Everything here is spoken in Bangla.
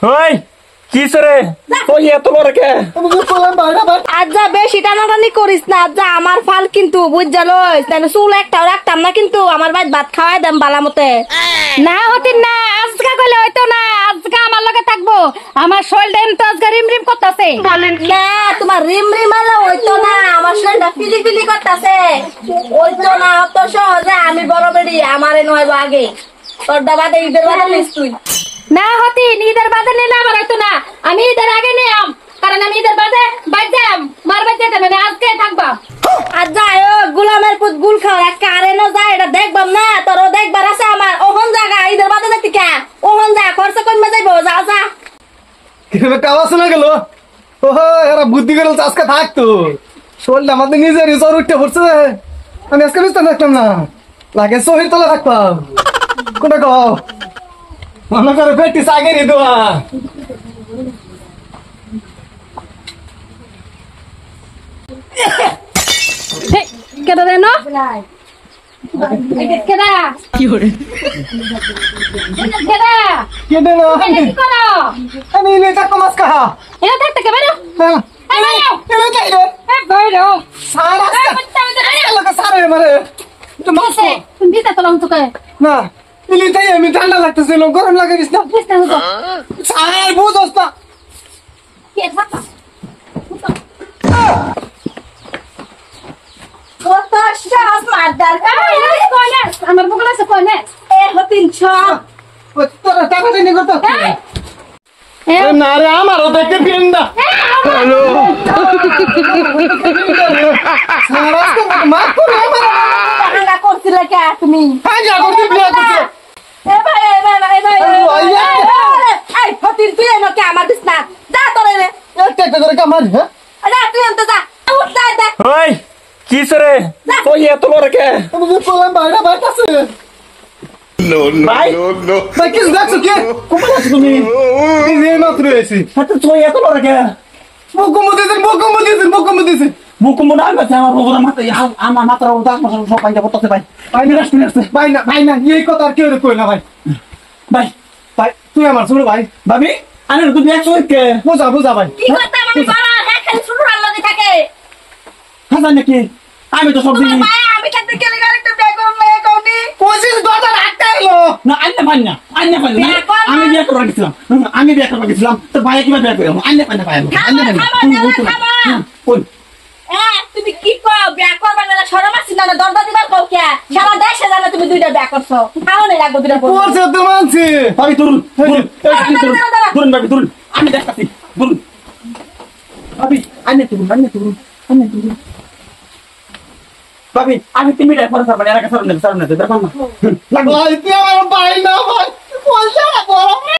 ওই কিসে রে তুই এত বড় কে আজ্জা বেশি টানাটানি করিস না আজ্জা আমার ফাল কিন্তু বুঝছা লইস তাহলে চুল একটাও রাখতাম না কিন্তু আমার ভাই ভাত খাওয়াই দেন বালা মতে না হতিন না আজকা কইলে হইতো না আজকা আমার লগে থাকবো আমার শরীরটা এমন তো আজকা রিম রিম করতেছে না তোমার রিম রিম আলো হইতো না আমার শরীরটা ফিলি ফিলি করতেছে হইতো না অত সহজে আমি বড় বেড়ি আমারে নয়ব আগে তোর দাবাতে ঈদের বাদে নিস তুই না হতিন ঈদের বাদে নিলে আমার হইতো না আমি ঈদের আগে নিলাম কারণ আমি ঈদের বাদে বাইজাম মার বাইজাতে মানে আজকে থাকবা আজ্জা ও গোলামের পুত গুল খাওয়ার একটা আরে না যায় এটা দেখবাম না তোরও দেখবার আছে আমার ওহন জায়গা ঈদের বাদে দেখতে কে ওহন যা খরচ কমে যাইবো যা যা কিভাবে কাওয়াস না গেল ওহো এরা বুদ্ধি করে আজকে থাকতো শরীরটা আমাদের নিজেরই জ্বর উঠতে পড়ছে আমি আজকে বুঝতে থাকতাম না লাগে শরীর তলা থাকতাম কোনটা কও মনে করে পেটি আগে নি দোয়া কেডা রে না কেডা কি করে কেডা কেডে না কি করো আমি নে থাকতো মাছ কাহা এটা থাকতে কে বেরো এনে যাই রে বেরো সারা লাগা সারা মারে তো মাছ তুমি দিতে তো লঙ্গ তোকে না এনে যাই আমি ঠান্ডা লাগতেছে গরম লাগে না বুঝতে হতো সারা বুঝ অবস্থা কে থাকা কত সাহস মারদার কয়নাস আমার বগল আছে কয়নাস এ হতিন সব তোরা টাকা দিনে কত না রে আমারও দেখতে ফিরেন না হ্যালো মাফ করে টাকা করছিলে কে তুমি হ্যাঁ যা করতে বিয়ে করতে এ ভাই এ ভাই ভাই ভাই এই হতিন তুই এনো কে আমার বিছনা যা তোরে রে একটা করে কামার হ্যাঁ যা তুই এনতে যা উঠ যা দে ওই কিসে রে তুই এত বড় কে তুমি যে বললাম বাইরে বাইতাছে ভাই ভাই কিছু দেখছো কি কোথায় আছো তুমি এই যে মাত্র এসেছি হাতে তুই এত বড় কে বকম দিয়েছে বুকু মনে হয় আমার বড় মাথা আমার মাথা ওটা সব পাইটা করতে ভাই ভাই না এই কথা আর কেউ কই না ভাই ভাই ভাই তুই আমার শুনো ভাই ভাবি আরে তুমি একশো কে বুঝা ভাই কি করতাম আমি বড় হ্যাঁ খালি শুরু লাগি থাকে হাসান নাকি আমি তো সব দিন তোমার ভাই আমি থাকতে গেলে আরেকটা ব্যাগ করব না কওনি পঁচিশ দরজা রাখতে এলো না আন্না পাই না আমি বিয়ে করে গেছিলাম তো ভাই কিভাবে বিয়ে করলাম আন্না পাই না ভাই তুমি কি কও ব্যাগ করবা না শরম আছে না দরজা দিবার কও কে সারা দেশে জানে তুমি দুইটা ব্যাগ করছো খাও না লাগবে দুইটা করছে তো মানছি ভাবি ধরুন ভাবি ধরুন আমি দেখতাছি ধরুন ভাবি আন্না ধরুন ভাবি আমি 3 মিনিট পরে সারবানি আর একটা সারনে দেখো না ভাই তুই আমার ভাই না ভাই পয়সা না বড়